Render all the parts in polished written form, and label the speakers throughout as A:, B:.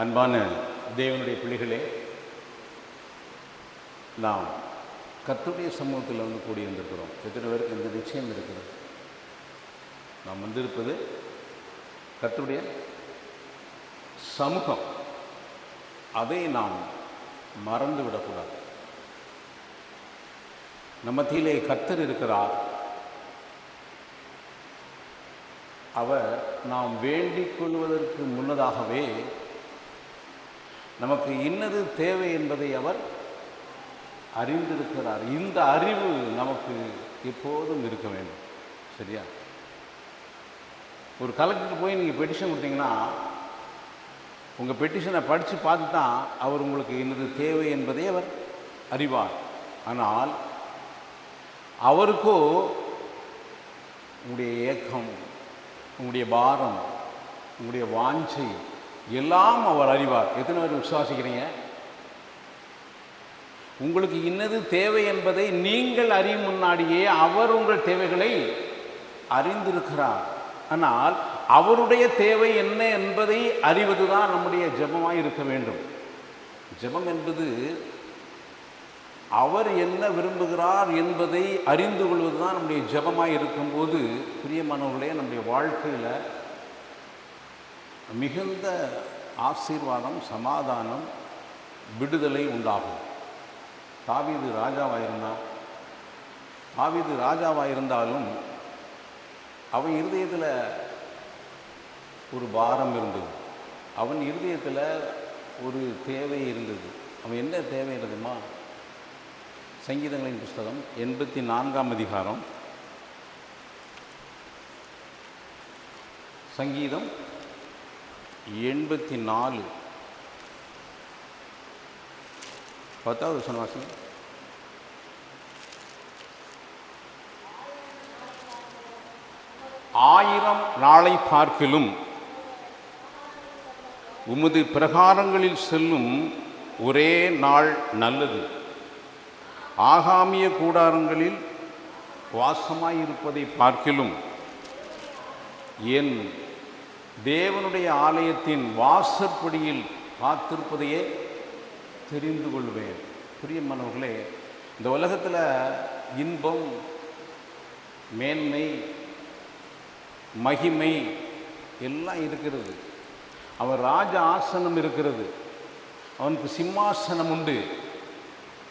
A: அன்பான தேவனுடைய பிள்ளைகளே, நாம் கர்த்தருடைய சமூகத்தில் கூடியிருந்திருக்கிறோம். எத்தனை பேருக்கு இந்த நிச்சயம் இருக்கிறது? நாம் வந்திருப்பது கர்த்தருடைய சமூகம். அதை நாம் மறந்து விடக்கூடாது. நம்ம மத்தியிலே கர்த்தர் இருக்கிறார். அவர் நாம் வேண்டிக் கொள்வதற்கு முன்னதாகவே நமக்கு இன்னது தேவை என்பதை அவர் அறிந்திருக்கிறார். இந்த அறிவு நமக்கு எப்போதும் இருக்க வேண்டும். சரியா? ஒரு கலெக்டருக்கு போய் நீங்கள் பெட்டிஷன் கொடுத்தீங்கன்னா உங்கள் பெட்டிஷனை படித்து பார்த்து தான் அவர் உங்களுக்கு இன்னது தேவை என்பதை அவர் அறிவார். ஆனால் அவருக்கோ உங்களுடைய ஏக்கம், உங்களுடைய பாரம், உங்களுடைய வாஞ்சை எல்லாம் அவர் அறிவார். எத்தனை பேர் விசுவாசிக்கிறீங்க? உங்களுக்கு இன்னது தேவை என்பதை நீங்கள் அறியும் முன்னாடியே அவர் உங்கள் தேவைகளை அறிந்திருக்கிறார். ஆனால் அவருடைய தேவை என்ன என்பதை அறிவது தான் நம்முடைய ஜெபமாய் இருக்க வேண்டும். ஜெபம் என்பது அவர் என்ன விரும்புகிறார் என்பதை அறிந்து கொள்வது தான் நம்முடைய ஜெபமாய் இருக்கும்போது, பிரியமானவர்களே, நம்முடைய வாழ்க்கையில் மிகுந்த ஆசீர்வாதம், சமாதானம், விடுதலை உண்டாகும். தாவீது ராஜாவாக இருந்தாலும் அவன் இருதயத்தில் ஒரு பாரம் இருந்தது. அவன் இருதயத்தில் ஒரு தேவை இருந்தது. அவன் என்ன தேவை இருந்ததுமா? சங்கீதங்களின் புஸ்தகம் 84ஆம் அதிகாரம், சங்கீதம் 84 10வது வசனம் வாசிங்க. ஆயிரம் நாளை பார்க்கிலும் உமது பிரகாரங்களில் செல்லும் ஒரே நாள் நல்லது. ஆகாமிய கூடாரங்களில் வாசமாயிருப்பதை பார்க்கிலும் என் தேவனுடைய ஆலயத்தின் வாசற்படியில் காத்திருப்பதையே தெரிந்து கொள்வேன். பிரியமானவர்களே, இந்த உலகத்தில் இன்பம், மேன்மை, மகிமை எல்லாம் இருக்கிறது. அவன் ராஜ ஆசனம் இருக்கிறது. அவனுக்கு சிம்மாசனம் உண்டு.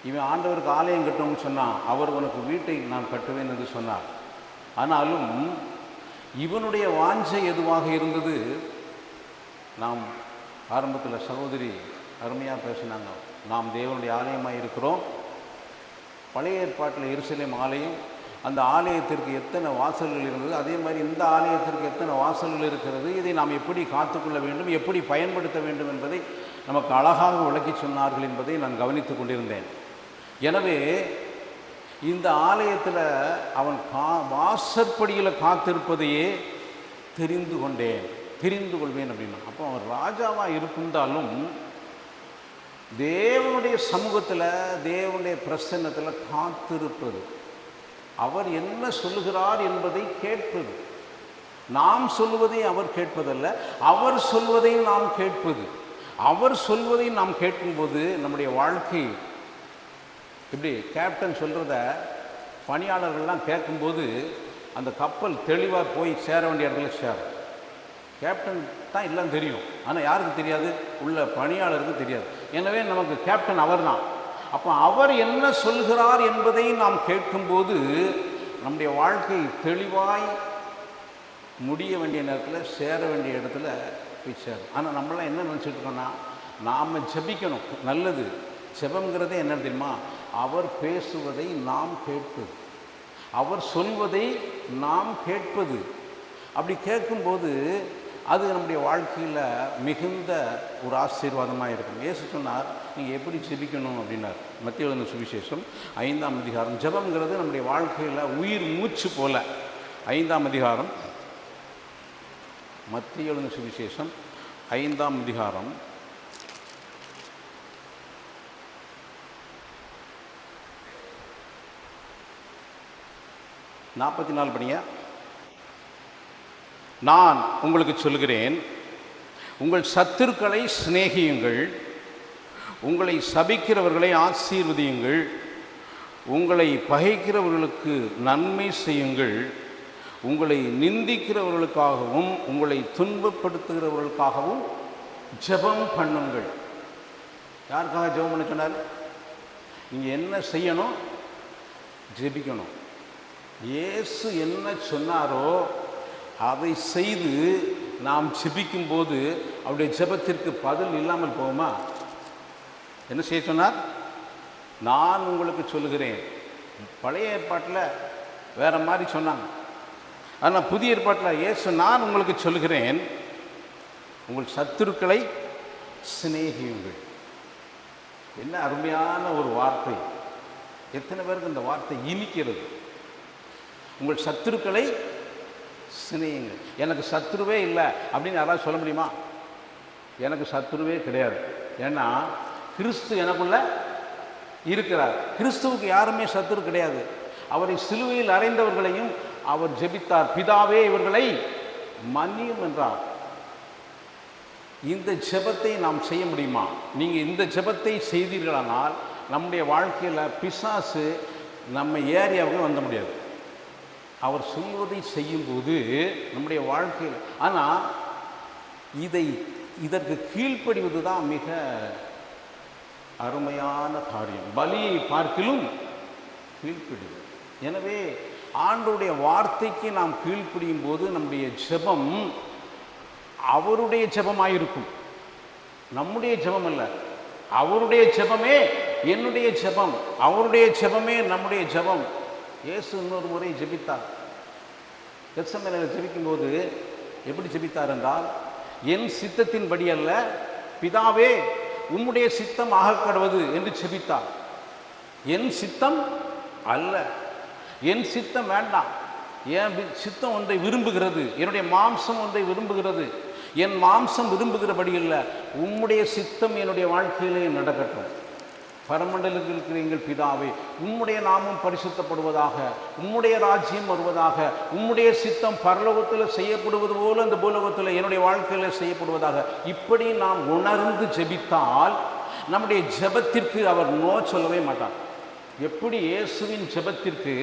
A: இவன் ஆண்டவருக்கு ஆலயம் கட்டணும்னு சொன்னான். அவர் உனக்கு வீட்டை நான் கட்டுவேன் என்று சொன்னார். ஆனாலும் இவனுடைய வாஞ்சை எதுவாக இருந்தது? நாம் ஆரம்பத்தில் சகோதரி அருமையாக பேசினாங்க. நாம் தேவனுடைய ஆலயமாக இருக்கிறோம். பழைய ஏற்பாட்டில் எருசலேம் ஆலயம், அந்த ஆலயத்திற்கு எத்தனை வாசல்கள் இருந்தது, அதே மாதிரி இந்த ஆலயத்திற்கு எத்தனை வாசல்கள் இருக்கிறது, இதை நாம் எப்படி காத்துக்கொள்ள வேண்டும், எப்படி பயன்படுத்த வேண்டும் என்பதை நமக்கு அழகாக விளக்கி சொன்னார்கள் என்பதை நான் கவனித்து கொண்டிருந்தேன். எனவே இந்த ஆலயத்தில் அவன் வாசற்படியில் காத்திருப்பதையே தெரிந்து கொள்வேன் அப்படின்னா, அப்போ அவன் ராஜாவாக இருந்தாலும் தேவனுடைய சமூகத்தில், தேவனுடைய பிரசன்னத்தில் காத்திருப்பது, அவர் என்ன சொல்லுகிறார் என்பதை கேட்பது. நாம் சொல்வதை அவர் கேட்பதல்ல, அவர் சொல்வதை நாம் கேட்பது. அவர் சொல்வதை நாம் கேட்கும்போது நம்முடைய வாழ்க்கை இப்படி கேப்டன் சொல்கிறத பணியாளர்கள்லாம் கேட்கும்போது அந்த கப்பல் தெளிவாக போய் சேர வேண்டிய இடத்துல சேரும். கேப்டன் தான் எல்லாம் தெரியும், ஆனால் யாருக்கு தெரியாது? உள்ள பணியாளருக்கு தெரியாது. எனவே நமக்கு கேப்டன் அவர் தான். அப்போ அவர் என்ன சொல்கிறார் என்பதை நாம் கேட்கும்போது நம்முடைய வாழ்க்கை தெளிவாய் முடிய வேண்டிய நேரத்தில் சேர வேண்டிய இடத்துல போய் சேரும். ஆனால் நம்மளாம் என்ன நினச்சிட்டு இருக்கோன்னா, நாம் ஜெபிக்கணும். நல்லது. ஜெபம்ங்கிறதே என்ன தெரியுமா? அவர் பேசுவதை நாம் கேட்பது, அவர் சொல்வதை நாம் கேட்பது. அப்படி கேட்கும்போது அது நம்முடைய வாழ்க்கையில் மிகுந்த ஒரு ஆசீர்வாதமாக இருக்கும். இயேசு சொன்னார், நீங்கள் எப்படி ஜெபிக்கணும் அப்படின்னார். மத்தேயு எழுதின சுவிசேஷம் 5ஆம் அதிகாரம். ஜெபம்ங்கிறது நம்முடைய வாழ்க்கையில் உயிர் மூச்சு போல. 5ஆம் அதிகாரம், மத்தேயு எழுதின சுவிசேஷம் 5ஆம் அதிகாரம் 44 படிங்க. நான் உங்களுக்கு சொல்கிறேன், உங்கள் சத்துருக்களை சிநேகியுங்கள், உங்களை சபிக்கிறவர்களை ஆசீர்வதியுங்கள், உங்களை பகைக்கிறவர்களுக்கு நன்மை செய்யுங்கள், உங்களை நிந்திக்கிறவர்களுக்காகவும் உங்களை துன்பப்படுத்துகிறவர்களுக்காகவும் ஜெபம் பண்ணுங்கள். யாருக்காக ஜெபம் பண்ண சொன்னார்? நீங்கள் என்ன செய்யணும்? ஜெபிக்கணும். இயேசு என்ன சொன்னாரோ அதை செய்து நாம் ஜெபிக்கும்போது அவருடைய ஜெபத்திற்கு பதில் இல்லாமல் போகுமா? என்ன செய்ய சொன்னார்? நான் உங்களுக்கு சொல்லுகிறேன். பழைய ஏற்பாட்டில் வேறு மாதிரி சொன்னாங்க. ஆனால் புதிய ஏற்பாட்டில் இயேசு நான் உங்களுக்கு சொல்லுகிறேன், உங்கள் சத்துருக்களை சிநேகியுங்கள். என்ன அருமையான ஒரு வார்த்தை! எத்தனை பேருக்கு இந்த வார்த்தை இனிக்கிறது? உங்கள் சத்துருக்களை சிநேகியுங்கள். எனக்கு சத்துருவே இல்லை அப்படின்னு யாராவது சொல்ல முடியுமா? எனக்கு சத்துருவே கிடையாது. ஏன்னா கிறிஸ்து எனக்குள்ள இருக்கிறார். கிறிஸ்துவுக்கு யாருமே சத்துரு கிடையாது. அவரை சிலுவையில் அறைந்தவர்களையும் அவர் ஜெபித்தார், பிதாவே இவர்களை மன்னியும் என்றார். இந்த ஜெபத்தை நாம் செய்ய முடியுமா? நீங்கள் இந்த ஜெபத்தை செய்தீர்களானால் நம்முடைய வாழ்க்கையில் பிசாசு நம்ம ஏரியாவுக்கு வந்த முடியாது. அவர் சொல்வதை செய்யும்போது நம்முடைய வாழ்க்கையில். ஆனால் இதற்கு கீழ்ப்படிவது தான் மிக அருமையான காரியம். பலியை பார்க்கிலும் கீழ்ப்படிவது. எனவே ஆண்டவருடைய வார்த்தைக்கு நாம் கீழ்ப்படியும் போது நம்முடைய ஜெபம் அவருடைய ஜெபமாயிருக்கும், நம்முடைய ஜெபம் அல்ல. அவருடைய ஜெபமே என்னுடைய ஜெபம், அவருடைய ஜெபமே நம்முடைய ஜெபம். இயேசு இன்னொரு முறை ஜெபித்தார். கெத்செமனேயில் ஜெபிக்கும்போது எப்படி ஜெபித்தார் என்றால், என் சித்தத்தின்படி அல்ல பிதாவே உம்முடைய சித்தம் ஆகக்கடவது என்று ஜெபித்தார். என் சித்தம் அல்ல, என் சித்தம் வேண்டாம். என் சித்தம் ஒன்றை விரும்புகிறது, என்னுடைய மாம்சம் ஒன்றை விரும்புகிறது. என் மாம்சம் விரும்புகிறபடி இல்லை, உம்முடைய சித்தம் என்னுடைய வாழ்க்கையிலே நடக்கட்டும். பரமண்டலத்தில் இருக்கிற எங்கள் பிதாவே, உம்முடைய நாமம் பரிசுத்தப்படுவதாக, உம்முடைய ராஜ்யம் வருவதாக, உம்முடைய சித்தம் பரலோகத்தில் செய்யப்படுவது போல இந்த பூலோகத்தில் என்னுடைய வாழ்க்கையில் செய்யப்படுவதாக. இப்படி நாம் உணர்ந்து ஜெபித்தால் நம்முடைய ஜெபத்திற்கு அவர் நோ சொல்லவே மாட்டார். எப்படி இயேசுவின் ஜெபத்திற்கு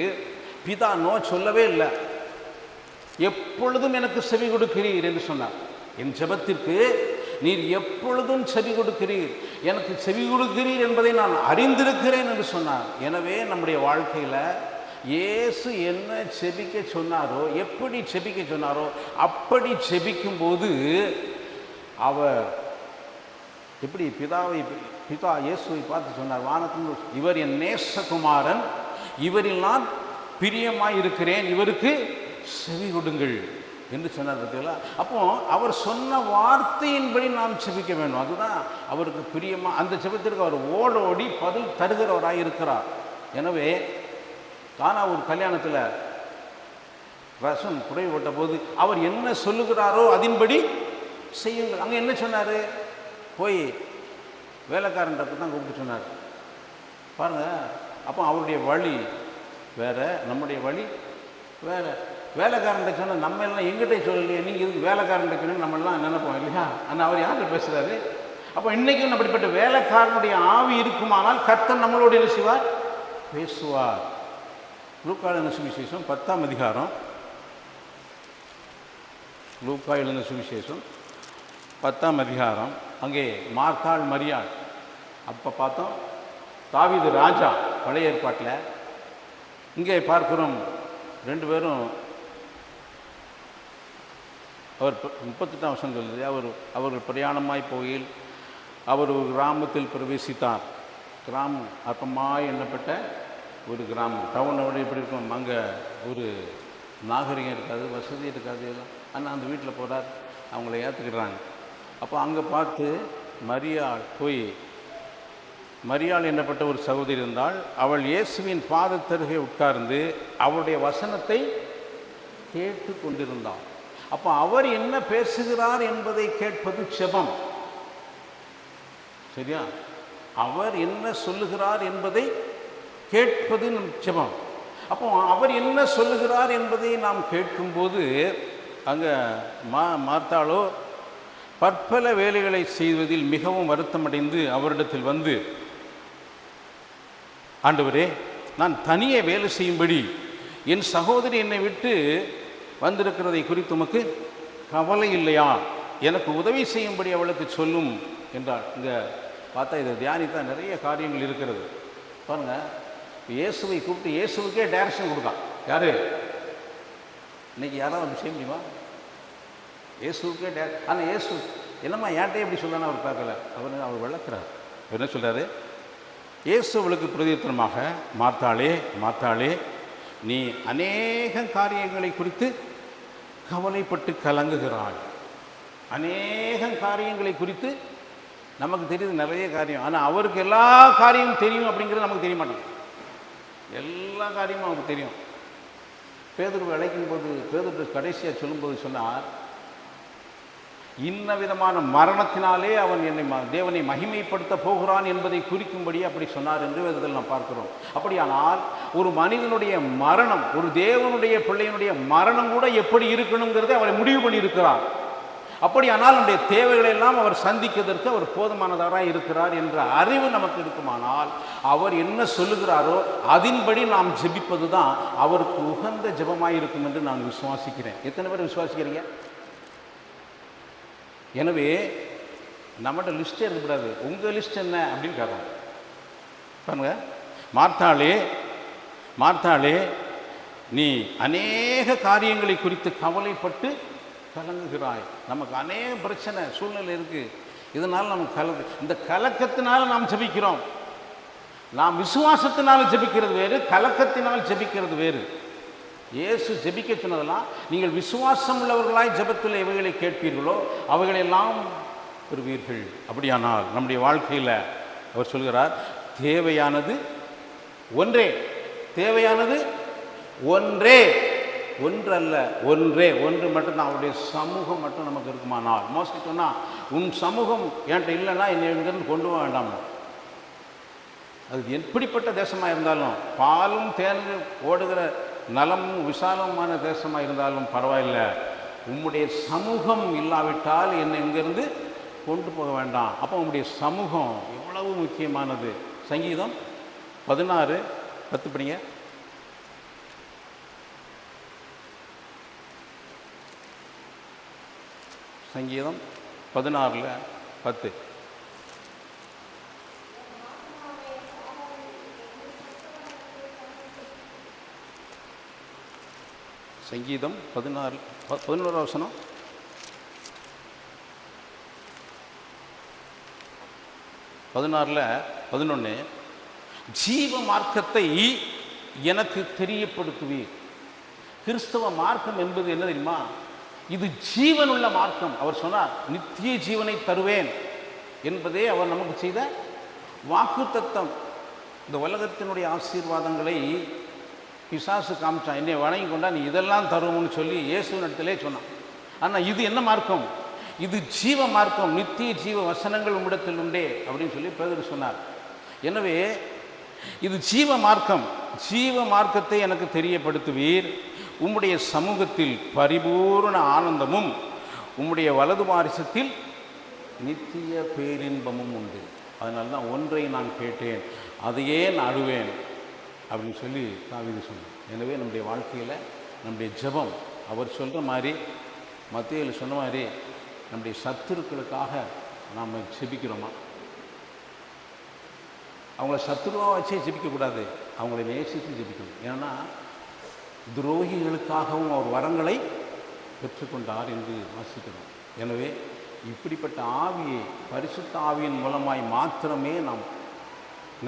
A: பிதா நோ சொல்லவே இல்லை. எப்பொழுதும் எனக்கு செவி கொடுக்கிறீர் என்று சொன்னார். என் ஜெபத்திற்கு நீர் எப்பொழுதும் செவி கொடுக்கிறீர், எனக்கு செவி கொடுக்கிறீர் என்பதை நான் அறிந்திருக்கிறேன் என்று சொன்னார். எனவே நம்முடைய வாழ்க்கையில் இயேசு என்ன செபிக்க சொன்னாரோ, எப்படி செபிக்க சொன்னாரோ அப்படி செபிக்கும்போது அவர் எப்படி பிதா இயேசுவை பார்த்து சொன்னார், வானத்தில் இவர் என் நேசகுமாரன், இவரில் நான் பிரியமாய் இருக்கிறேன், இவருக்கு செவி கொடுங்கள் என்று சொன்னார். பார்த்தீங்களா? அப்போ அவர் சொன்ன வார்த்தையின்படி நாம் செபிக்க வேண்டும். அதுதான் அவருக்கு பிரியமா. அந்த ஜெபத்திற்கு அவர் ஓடோடி பதில் தருகிறவராக இருக்கிறார். எனவே கானா ஒரு கல்யாணத்தில் ரசம் குறைபட்ட போது அவர் என்ன சொல்லுகிறாரோ அதன்படி செய்யுங்கள். அங்கே என்ன சொன்னார்? போய் வேலைக்காரன்றது தான் கூப்பிட்டு சொன்னார். பாருங்கள், அப்போ அவருடைய வழி வேறு, நம்முடைய வழி வேறு. வேலைக்காரன் சொன்னால் நம்ம எல்லாம் எங்கிட்ட சொல்லலையே, நீங்கள் இதுக்கு வேலைக்காரன் சொன்னால் நம்மளாம் நினைப்போம் இல்லையா? ஆனால் அவர் யார்கிட்ட பேசுகிறாரு? அப்போ இன்றைக்கும் அப்படிப்பட்ட வேலைக்காரனுடைய ஆவி இருக்குமானால் கர்த்தர் நம்மளோட என்ன செய்வார்? பேசுவார். லூக்கா எழுதின சுவிசேஷம் 10ஆம் அதிகாரம், லூக்கா எழுதின சுவிசேஷம் 10ஆம் அதிகாரம். அங்கே மார்த்தாள் மரியாள். அப்போ பார்த்தோம் தாவீது ராஜா பழைய ஏற்பாட்டில். இங்கே பார்க்கிறோம் ரெண்டு பேரும். அவர் 38ஆம் வசனம் சொல்லுது, அவர்கள் பிரயாணமாய் போகையில் அவர் ஒரு கிராமத்தில் பிரவேசித்தார். கிராமம் அற்பமாய் எண்ணப்பட்ட ஒரு கிராமம். டவுனை விட எப்படி இருக்கும், அங்கே ஒரு நாகரிகம் இருக்காது, வசதி இருக்காது எல்லாம். ஆனால் அந்த வீட்டில் போகிறார், அவங்கள ஏற்றுக்கிறாங்க. அப்போ அங்கே பார்த்து மரியாள் என்னப்பட்ட ஒரு சகோதரி இருந்தால், அவள் இயேசுவின் பாதத்தருகே உட்கார்ந்து அவருடைய வசனத்தை கேட்டு கொண்டிருந்தாள். அப்போ அவர் என்ன பேசுகிறார் என்பதை கேட்பது ஜெபம். சரியா? அவர் என்ன சொல்லுகிறார் என்பதை கேட்பது நம் ஜெபம். அப்போ அவர் என்ன சொல்லுகிறார் என்பதை நாம் கேட்கும்போது அங்கே மார்த்தாளோ பற்பல வேலைகளை செய்வதில் மிகவும் வருத்தமடைந்து அவரிடத்தில் வந்து, ஆண்டவரே, நான் தனியே வேலை செய்யும்படி என் சகோதரி என்னை விட்டு வந்திருக்கிறதை குறித்து உமக்கு கவலை இல்லையா? எனக்கு உதவி செய்யும்படி அவளுக்கு சொல்லும் என்றாள். இங்கே பார்த்தா இதை தியானித்தா நிறைய காரியங்கள் இருக்கிறது. பாருங்கள், இயேசுவை கூப்பிட்டு இயேசுவுக்கே டைரக்ஷன் கொடுக்கான். யார்? இன்னைக்கு யாராவது அப்படி செய்ய முடியுமா? இயேசுக்கே ஆனால் இயேசு என்னம்மா ஏன்ட்டே எப்படி சொல்லணும் அவர் பார்க்கல. அவர் விளக்குறார். அவர் என்ன சொல்கிறாரு? இயேசு அவளுக்கு பிரதியுத்தரமாக, மார்த்தாளே மார்த்தாளே, நீ அநேக காரியங்களை குறித்து கவலைப்பட்டு கலங்குகிறாள். அநேக காரியங்களை குறித்து நமக்கு தெரியுது நிறைய காரியம், ஆனால் அவருக்கு எல்லா காரியமும் தெரியும் அப்படிங்கிறது நமக்கு தெரிய மாட்டேங்குது. எல்லா காரியமும் அவருக்கு தெரியும். பேதுருவை அழைக்கும் போது, பேதுரு கடைசியாக சொல்லும்போது சொன்னார், இன்ன விதமான மரணத்தினாலே அவன் என்னை தேவனை மகிமைப்படுத்த போகிறான் என்பதை குறிக்கும்படி அப்படி சொன்னார் என்று வேதத்தில் நாம் பார்க்கிறோம். அப்படியானால் ஒரு மனிதனுடைய மரணம், ஒரு தேவனுடைய பிள்ளையினுடைய மரணம் கூட எப்படி இருக்கணுங்கிறதை அவரை முடிவு பண்ணியிருக்கிறார். அப்படியானால் நம்முடைய தேவைகளை எல்லாம் அவர் சந்திக்கிறதற்கு அவர் போதுமானவராக இருக்கிறார் என்ற அறிவு நமக்கு இருக்குமானால், அவர் என்ன சொல்லுகிறாரோ அதன்படி நாம் ஜெபிப்பது தான் அவருக்கு உகந்த ஜெபமாக இருக்கும் என்று நான் விசுவாசிக்கிறேன். எத்தனை பேர் விசுவாசிக்கிறீங்க? எனவே நம்மகிட்ட லிஸ்ட்டே இருக்கக்கூடாது. உங்கள் லிஸ்ட் என்ன அப்படின்னு கேட்கணும். பாருங்க, மார்த்தாளே மார்த்தாளே, நீ அநேக காரியங்களை குறித்து கவலைப்பட்டு கலங்குகிறாய். நமக்கு அநேக பிரச்சனை சூழ்நிலை இருக்குது. இதனால் நமக்கு இந்த கலக்கத்தினால நாம் ஜெபிக்கிறோம். நாம் விசுவாசத்தினால ஜெபிக்கிறது வேறு, கலக்கத்தினால் ஜெபிக்கிறது வேறு. இயேசு ஜெபிக்க சொன்னதெல்லாம், நீங்கள் விசுவாசம் உள்ளவர்களாய் ஜெபத்தில் எவைகளை கேட்பீர்களோ அவைகளெல்லாம் பெறுவீர்கள். அப்படியானால் நம்முடைய வாழ்க்கையில் அவர் சொல்கிறார், தேவையானது ஒன்றே, தேவையானது ஒன்றே, ஒன்றல்ல, ஒன்றே, ஒன்று மட்டும்தான். அவருடைய சமூகம் மட்டும் நமக்கு இருக்குமானால், மோஸ்ட்லி சொன்னால், உன் சமூகம் என்கிட்ட இல்லைன்னா என்னை இங்கிருந்து கொண்டு போக வேண்டாம். அது எப்படிப்பட்ட தேசமாக இருந்தாலும், பாலும் தேனும் ஓடுகிற நலமும் விசாலமான தேசமாக இருந்தாலும் பரவாயில்லை, உம்முடைய சமூகம் இல்லாவிட்டால் என்னை இங்கிருந்து கொண்டு போக வேண்டாம். அப்போ உம்முடைய சமூகம் எவ்வளவு முக்கியமானது. சங்கீதம் 16:10 படிங்க. சங்கீதம் 16:10. சங்கீதம் 11 வசனம். பதினாறில் 11, ஜீவ மார்க்கத்தை எனக்கு தெரியப்படுத்துவீர். கிறிஸ்தவ மார்க்கம் என்பது என்ன தெரியுமா? இது ஜீவனுள்ள மார்க்கம். அவர் சொன்னார், நித்திய ஜீவனை தருவேன் என்பதே அவர் நமக்கு செய்த வாக்குத்தத்தம். இந்த உலகத்தினுடைய ஆசீர்வாதங்களை பிசாசு காமிச்சான். என்னை வணங்கி கொண்டா நீ இதெல்லாம் தருவோம்னு சொல்லி இயேசுவின் இடத்திலே சொன்னான். ஆனால் இது என்ன மார்க்கம்? இது ஜீவ மார்க்கம். நித்திய ஜீவ வசனங்கள் உம்மிடத்தில் உண்டே அப்படின்னு சொல்லி பேதுரு சொன்னார். எனவே இது ஜீவ மார்க்கம். ஜீவ மார்க்கத்தை எனக்கு தெரியப்படுத்துவீர். உம்முடைய சமூகத்தில் பரிபூர்ண ஆனந்தமும் உம்முடைய வலது வாரிசத்தில் நித்திய பேரின்பமும் உண்டு. அதனால தான் ஒன்றை நான் கேட்டேன், அதையே நாடுவேன் அப்படின்னு சொல்லி தாவீது சொன்னார். எனவே நம்முடைய வாழ்க்கையில் நம்முடைய ஜெபம் அவர் சொல்கிற மாதிரி, மத்தேயுல சொன்ன மாதிரி, நம்முடைய சத்துருக்களுக்காக நாம் ஜெபிக்கிறோமா? அவங்கள சத்துருவாக வச்சே ஜெபிக்கக்கூடாது, அவங்களை நேசித்து ஜெபிக்கணும். ஏன்னா துரோகிகளுக்காகவும் அவர் வரங்களை பெற்றுக்கொண்டார் என்று வாசிக்கிறோம். எனவே இப்படிப்பட்ட ஆவியை பரிசுத்த ஆவியின் மூலமாய் மாத்திரமே நாம்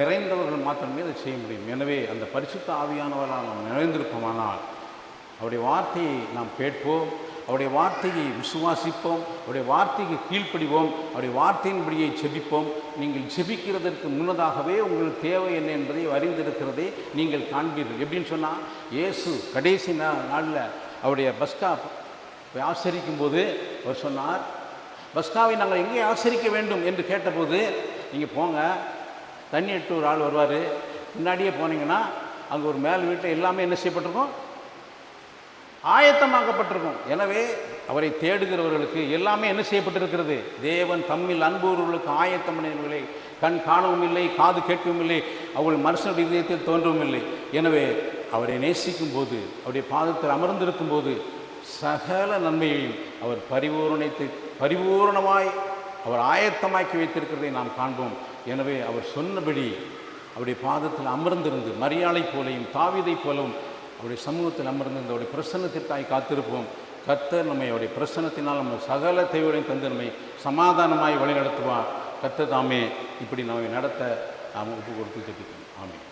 A: நிறைந்தவர்கள் மாத்திரமே அதை செய்ய முடியும். எனவே அந்த பரிசுத்த ஆவியானவரால் நாம் நிறைந்திருப்போமானால் அவருடைய வார்த்தையை நாம் கேட்போம், அவருடைய வார்த்தையை விசுவாசிப்போம், அவருடைய வார்த்தைக்கு கீழ்ப்படிவோம், அவருடைய வார்த்தையின்படியை ஜெபிப்போம். நீங்கள் ஜெபிக்கிறதற்கு முன்னதாகவே உங்களுக்கு தேவை என்ன என்பதை அறிந்திருக்கிறதை நீங்கள் காண்பீர்கள். எப்படின்னு சொன்னால், இயேசு கடைசி நாளில் அவருடைய பஸ்கா ஆசரிக்கும் போது அவர் சொன்னார், பஸ்காவை நாங்கள் எங்கே ஆசரிக்க வேண்டும் என்று கேட்டபோது, நீங்கள் போங்க, தண்ணி எடுத்து ஒரு ஆள் வருவார், முன்னாடியே போனீங்கன்னா அங்கே ஒரு மேல் வீட்டில் எல்லாமே என்ன செய்யப்பட்டிருக்கும்? ஆயத்தமாக்கப்பட்டிருக்கும். எனவே அவரை தேடுகிறவர்களுக்கு எல்லாமே என்ன செய்யப்பட்டிருக்கிறது? தேவன் தம்மில் அன்புறவர்களுக்கு ஆயத்தம் பண்ணினவர்களே, கண் காணவும் இல்லை, காது கேட்கவும் இல்லை, அவர்கள் மனுஷனுடைய இதயத்தில் தோன்றவும் இல்லை. எனவே அவரை நேசிக்கும் போது, அவருடைய பாதத்தில் அமர்ந்திருக்கும் போது சகல நன்மையையும் அவர் பரிபூரணமாய் அவர் ஆயத்தமாக்கி வைத்திருக்கிறதை நாம் காண்போம். எனவே அவர் சொன்னபடி அவருடைய பாதத்தில் அமர்ந்திருந்து மரியாதை போலையும் தாவீதை போலவும் அவருடைய சமூகத்தில் அமர்ந்திருந்து அவருடைய பிரசன்னத்திற்காய் காத்திருப்போம். கர்த்தர் நம்மை அவருடைய பிரசன்னத்தினால் நம்ம சகல தேவைகளையும் தந்து நம்மை சமாதானமாய் வழி நடத்துவார். கர்த்தர் தாமே இப்படி நம்மை நடத்த நாம் ஒப்பு கொடுத்து ஜெபிக்கிறோம். ஆமென்.